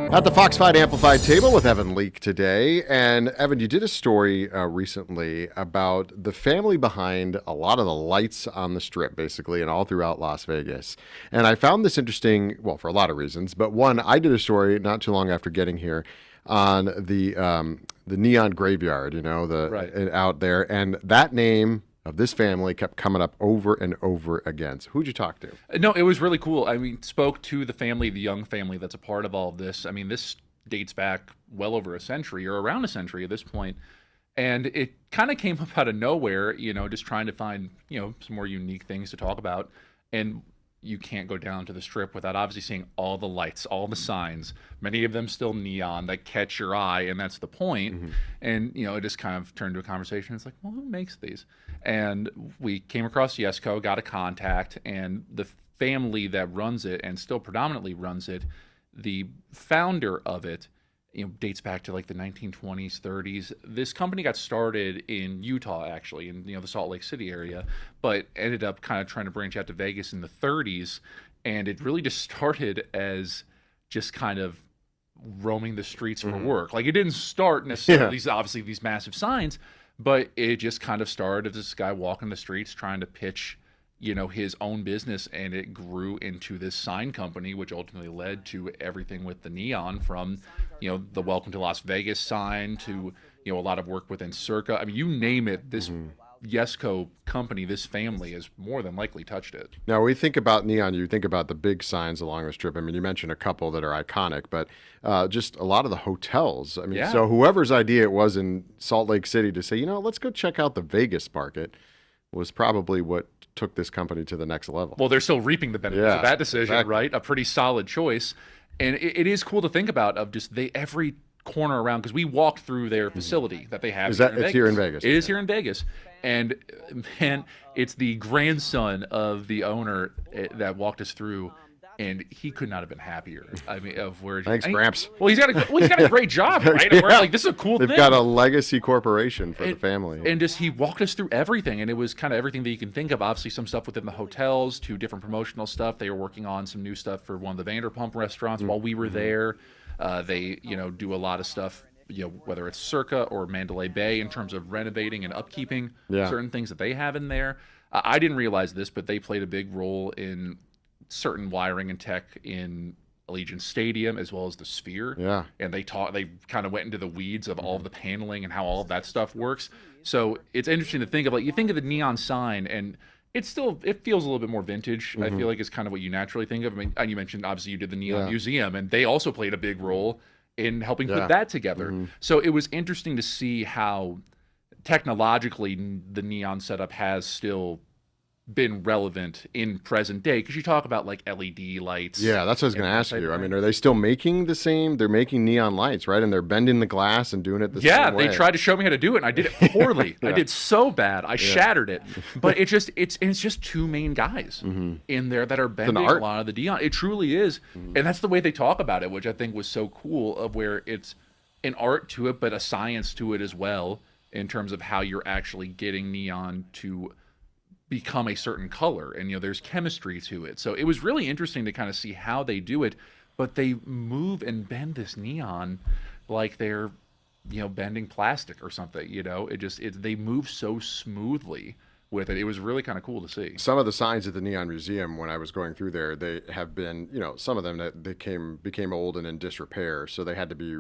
At the Fox 5 Amplified table with Evan Leake today. And Evan, you did a story recently about the family behind a lot of the lights on the strip, basically, and all throughout Las Vegas. And I found this interesting, well, for a lot of reasons. But one, I did a story not too long after getting here on the neon graveyard, Right. out there. And that name of this family kept coming up over and over again. So who'd you talk to? No, it was really cool. I mean, spoke to the family, the Young family that's a part of all of this. I mean, this dates back well over a century or around a century at this point. And it kind of came up out of nowhere, just trying to find, some more unique things to talk about. And you can't go down to the strip without obviously seeing all the lights, all the signs, many of them still neon that catch your eye, and that's the point. Mm-hmm. And, it just kind of turned to a conversation. It's like, well, who makes these? And we came across YESCO, got a contact, and the family that runs it and still predominantly runs it, the founder of it, dates back to like the 1920s, 30s. This company got started in Utah, actually, in the Salt Lake City area, but ended up kind of trying to branch out to Vegas in the 30s, and it really just started as just kind of roaming the streets for work. Like, it didn't start necessarily these massive signs, but it just kind of started as this guy walking the streets trying to pitch his own business, and it grew into this sign company, which ultimately led to everything with the neon, from the Welcome to Las Vegas sign to a lot of work within Circa. I mean, you name it, this YESCO company, this family has more than likely touched it. Now, when we think about neon, you think about the big signs along the strip. I mean, you mentioned a couple that are iconic, but just a lot of the hotels. I mean, Yeah. so whoever's idea it was in Salt Lake City to say, let's go check out the Vegas market, was probably what took this company to the next level. Well, they're still reaping the benefits of that decision, exactly. right? A pretty solid choice. And it is cool to think about, of just every corner around, because we walked through their facility that they have. It's here in Vegas? It is here in Vegas. And man, it's the grandson of the owner that walked us through, and he could not have been happier. I mean, of where. Thanks, Gramps. Well, he's got a great job, right? And we're like, this is a cool They've thing. got a legacy corporation for the family. And just he walked us through everything, and it was kind of everything that you can think of. Obviously, some stuff within the hotels to different promotional stuff. They were working on some new stuff for one of the Vanderpump restaurants while we were there. They, do a lot of stuff, whether it's Circa or Mandalay Bay, in terms of renovating and upkeeping certain things that they have in there. I didn't realize this, but they played a big role in certain wiring and tech in Allegiant Stadium, as well as the Sphere. Yeah. And they kind of went into the weeds of all of the paneling and how all of that stuff works. So it's interesting to think of, like, you think of the neon sign, and it feels a little bit more vintage. I feel like it's kind of what you naturally think of. I mean, and you mentioned, obviously, you did the Neon Museum, and they also played a big role in helping put that together. So it was interesting to see how technologically the neon setup has still been relevant in present day, because you talk about like LED lights. Yeah, that's what I was going to ask you. I mean, are they still making the same? They're making neon lights, right? And they're bending the glass and doing it the same way. Yeah, they tried to show me how to do it, and I did it poorly. I did so bad. I shattered it. But it's just two main guys in there that are bending a lot of the neon. It truly is. And that's the way they talk about it, which I think was so cool, of where it's an art to it, but a science to it as well, in terms of how you're actually getting neon to become a certain color, and there's chemistry to it. So it was really interesting to kind of see how they do it, but they move and bend this neon like they're bending plastic or something. They move so smoothly with it. It was really kind of cool to see. Some of the signs at the Neon Museum, when I was going through there, they have been, some of them that became old and in disrepair, so they had to be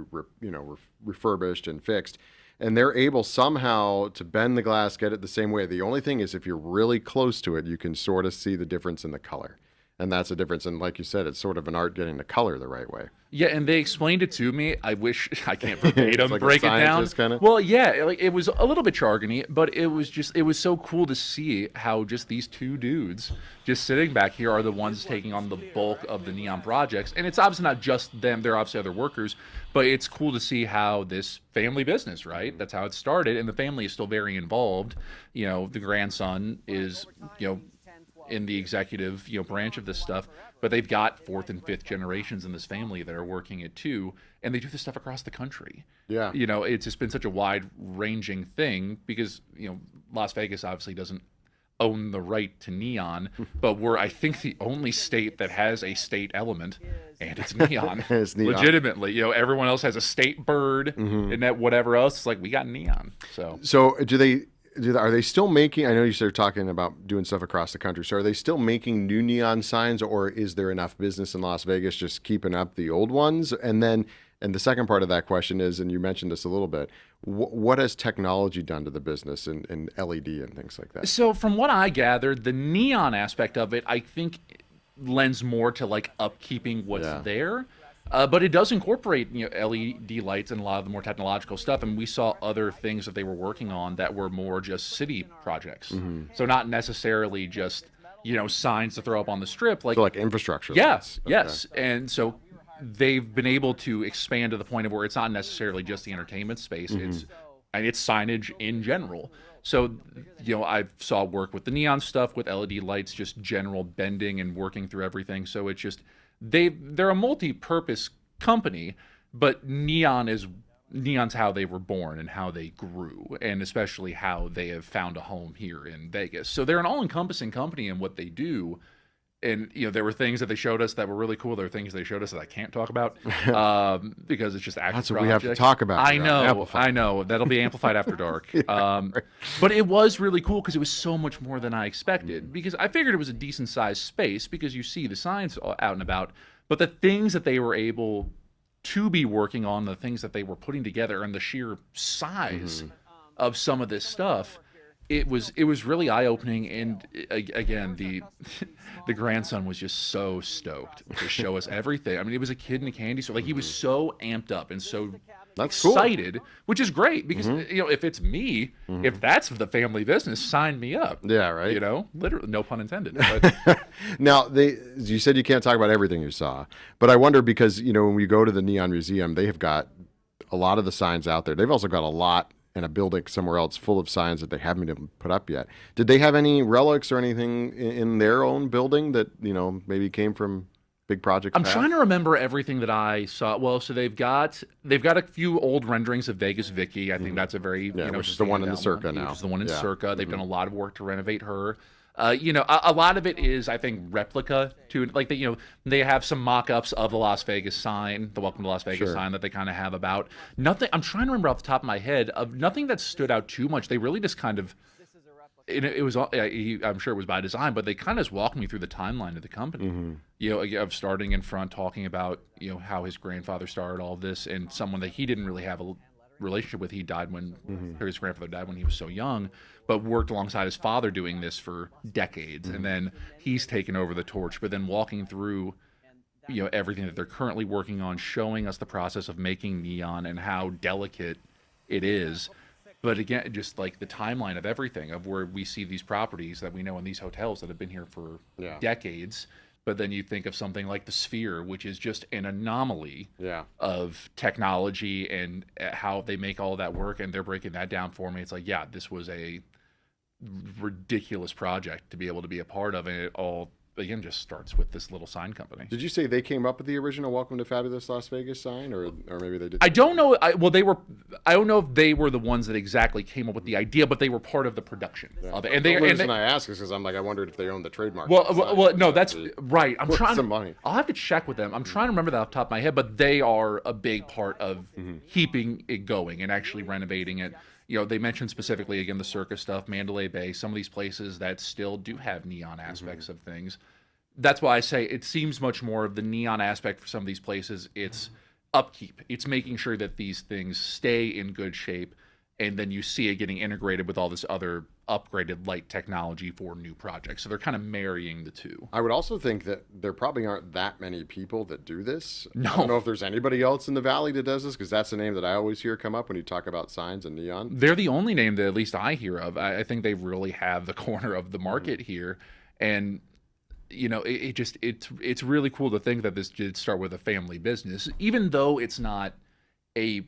refurbished and fixed. And they're able somehow to bend the glass, get it the same way. The only thing is, if you're really close to it, you can sort of see the difference in the color. And that's a difference. And like you said, it's sort of an art getting the color the right way. Yeah, and they explained it to me. I wish I can't verbatim like break it down. Kinda? Well, yeah, like it was a little bit jargony, but it was so cool to see how just these two dudes just sitting back here are the ones taking on the bulk of the neon projects. And it's obviously not just them, they're obviously other workers, but it's cool to see how this family business, right? That's how it started, and the family is still very involved. The grandson is, in the executive branch of this stuff, but they've got fourth and fifth generations in this family that are working it too, and they do this stuff across the country. Yeah. It's just been such a wide ranging thing, because Las Vegas obviously doesn't own the right to neon, but we're, I think, the only state that has a state element, and it's neon. It's neon. Legitimately, everyone else has a state bird, and that whatever else. It's like we got neon. So are they still making? I know you started talking about doing stuff across the country. So are they still making new neon signs, or is there enough business in Las Vegas just keeping up the old ones? And the second part of that question is, and you mentioned this a little bit, what has technology done to the business in LED and things like that? So from what I gathered, the neon aspect of it, I think, lends more to like upkeeping what's there. But it does incorporate LED lights and a lot of the more technological stuff, and we saw other things that they were working on that were more just city projects. So not necessarily just signs to throw up on the strip, So like infrastructure. Yes, Okay. yes, and so they've been able to expand to the point of where it's not necessarily just the entertainment space; it's signage in general. So I saw work with the neon stuff, with LED lights, just general bending and working through everything. So it's just they're a multi-purpose company, but neon's how they were born and how they grew, and especially how they have found a home here in Vegas. So they're an all-encompassing company in what they do. And there were things that they showed us that were really cool. There are things they showed us that I can't talk about because it's just active. That's what we have to talk about. I know. That'll be amplified after dark. But it was really cool because it was so much more than I expected. Because I figured it was a decent sized space because you see the signs out and about. But the things that they were able to be working on, the things that they were putting together, and the sheer size of some of this stuff. It was really eye-opening, and again, the grandson was just so stoked to show us everything. I mean, it was a kid in a candy store. Like, he was so amped up and so excited, which is great because if it's me, if that's the family business, sign me up. Yeah, right. Literally, no pun intended. But Now, you said you can't talk about everything you saw, but I wonder because when we go to the Neon Museum, they have got a lot of the signs out there. They've also got a lot in a building somewhere else full of signs that they haven't been put up yet. Did they have any relics or anything in their own building that maybe came from big projects? I'm trying to remember everything that I saw. Well, so they've got a few old renderings of Vegas Vicky. I think that's a very which is the one in the Circa now. Which is the one in Circa. They've done a lot of work to renovate her. A lot of it is, I think, replica to like they have some mock-ups of the Las Vegas sign, the Welcome to Las Vegas sign that they kind of have about. Nothing. I'm trying to remember off the top of my head of nothing that stood out too much. They really just kind of. It was. I'm sure it was by design, but they kind of just walked me through the timeline of the company. Of starting in front, talking about how his grandfather started all of this, and someone that he didn't really have a relationship with. He died his grandfather died when he was so young, but worked alongside his father doing this for decades, and then he's taken over the torch. But then walking through, everything that they're currently working on, showing us the process of making neon and how delicate it is. But again, just like the timeline of everything of where we see these properties that we know in these hotels that have been here for decades. But then you think of something like the Sphere, which is just an anomaly of technology and how they make all of that work. And they're breaking that down for me. It's like, this was a ridiculous project to be able to be a part of. And it all, again, just starts with this little sign company. Did you say they came up with the original Welcome to Fabulous Las Vegas sign, or maybe they did? I don't know. I don't know if they were the ones that exactly came up with the idea, but they were part of the production of it. And the reason I ask is because I wondered if they owned the trademark. Well, no, that's right. I'm trying some money. I'll have to check with them. I'm trying to remember that off the top of my head, but they are a big part of keeping it going and actually renovating it. They mentioned specifically, again, the circus stuff, Mandalay Bay, some of these places that still do have neon aspects of things. That's why I say it seems much more of the neon aspect for some of these places. It's upkeep. It's making sure that these things stay in good shape, and then you see it getting integrated with all this other upgraded light technology for new projects. So they're kind of marrying the two. I would also think that there probably aren't that many people that do this. No. I don't know if there's anybody else in the Valley that does this, because that's the name that I always hear come up when you talk about signs and neon. They're the only name that at least I hear of. I think they really have the corner of the market here. And it's really cool to think that this did start with a family business, even though it's not a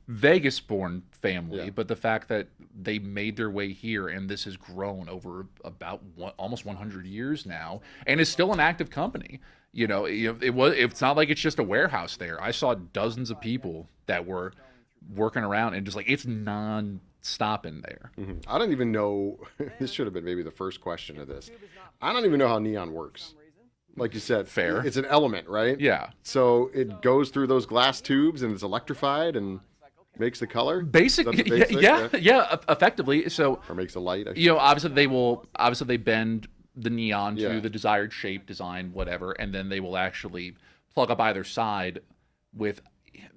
Vegas-born family, but the fact that they made their way here and this has grown over about almost 100 years now, and is still an active company. It's not like it's just a warehouse there. I saw dozens of people that were working around, and just like it's stopping there. I don't even know. This should have been maybe the first question of this. I don't even know how neon works. Like you said, Fair. it's an element, right? Yeah. So it goes through those glass tubes and it's electrified and makes the color. Basically, Basic? yeah, effectively. So, Or makes a light. obviously they bend the neon Yeah. to the desired shape, design, whatever, and then they will actually plug up either side with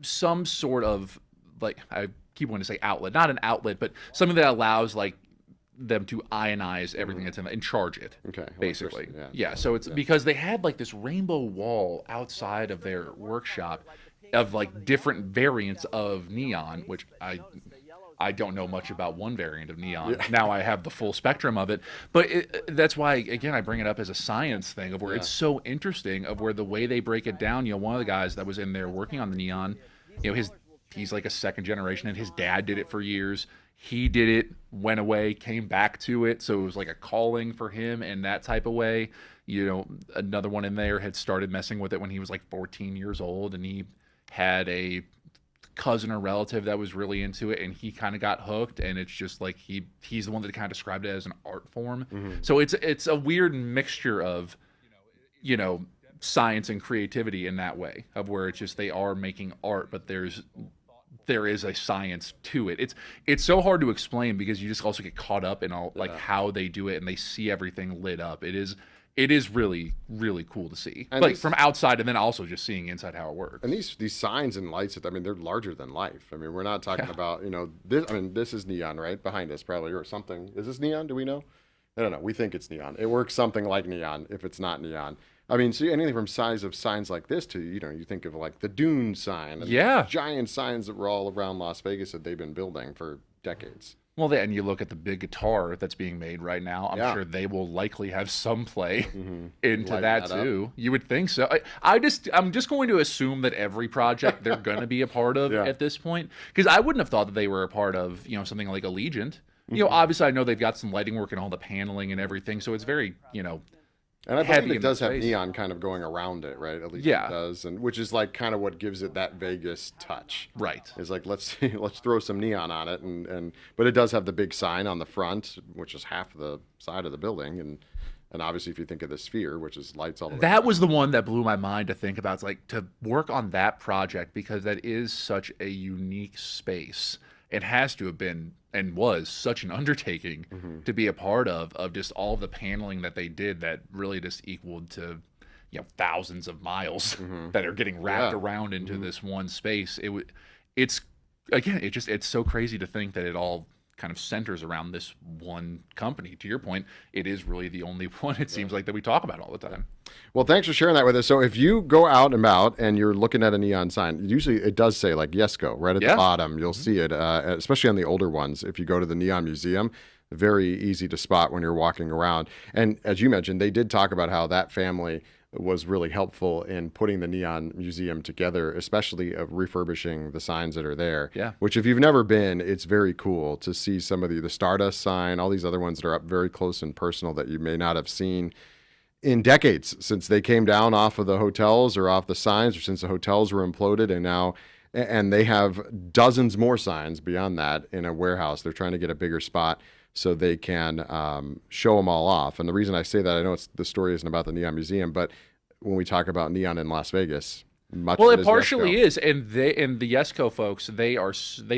some sort of, like, I keep wanting to say outlet, not an outlet, but something that allows like them to ionize everything that's in it and charge it. Okay. Basically. Electricity, Yeah. So it's because they had like this rainbow wall outside of their workshop of like different variants of neon, which I don't know much about one variant of neon. Now I have the full spectrum of it, but that's why, again, I bring it up as a science thing of where it's so interesting of where the way they break it down. One of the guys that was in there working on the neon, he's like a second generation, and his dad did it for years. He did it, went away, came back to it, so it was like a calling for him in that type of way. Another one in there had started messing with it when he was like 14 years old, and he had a cousin or relative that was really into it, and he kind of got hooked, and it's just like he's the one that kind of described it as an art form. So it's a weird mixture of science and creativity in that way, of where it's just they are making art, but there is a science to it. It's so hard to explain because you just also get caught up in all like how they do it, and they see everything lit up. It is really, really cool to see, and like from outside, and then also just seeing inside how it works. And these signs and lights, I mean, they're larger than life. I mean, we're not talking about, this. I mean, this is neon, right, behind us probably, or something. Is this neon? Do we know? I don't know. We think it's neon. It works something like neon if it's not neon. I mean, see anything from size of signs like this to, you think of like the Dune sign, and giant signs that were all around Las Vegas that they've been building for decades. Well, and you look at the big guitar that's being made right now. I'm sure they will likely have some play into that too. You would think so. I'm just going to assume that every project they're going to be a part of at this point, because I wouldn't have thought that they were a part of something like Allegiant. Obviously I know they've got some lighting work and all the paneling and everything, so it's very And I heavy believe it does have space. neon kind of going around it, right? At least it does, and which is like kind of what gives it that Vegas touch. Right. It's like let's throw some neon on it, but it does have the big sign on the front, which is half the side of the building, and obviously if you think of the Sphere, which is lights all the way. That was the one that blew my mind to think about. It's like to work on that project because that is such a unique space. It has to have been and was such an undertaking to be a part of just all the paneling that they did that really just equaled to thousands of miles that are getting wrapped around into this one space. It's so crazy to think that it all kind of centers around this one company. To your point, it is really the only one, it seems like, that we talk about all the time. Well, thanks for sharing that with us. So if you go out and about and you're looking at a neon sign, usually it does say like YESCO right at the bottom. You'll see it, especially on the older ones. If you go to the Neon Museum, very easy to spot when you're walking around. And as you mentioned, they did talk about how that family was really helpful in putting the Neon Museum together, especially of refurbishing the signs that are there. Yeah. Which if you've never been, it's very cool to see some of the Stardust sign, all these other ones that are up very close and personal that you may not have seen in decades since they came down off of the hotels or off the signs, or since the hotels were imploded, and they have dozens more signs beyond that in a warehouse. They're trying to get a bigger spot so they can show them all off. And the reason I say that, I know the story isn't about the Neon Museum, but when we talk about neon in Las Vegas, it partially is, and the YESCO folks, they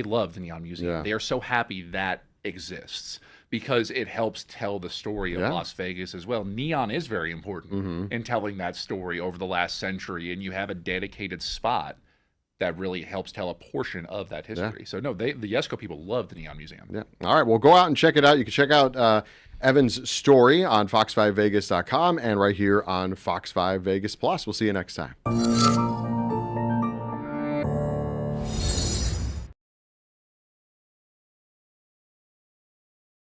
love the Neon Museum. Yeah. They are so happy that exists because it helps tell the story of Las Vegas as well. Neon is very important in telling that story over the last century, and you have a dedicated spot that really helps tell a portion of that history. So no, the YESCO people love the Neon Museum. Yeah. All right. Well, go out and check it out. You can check out Evan's story on fox5vegas.com and right here on Fox 5 Vegas Plus. We'll see you next time.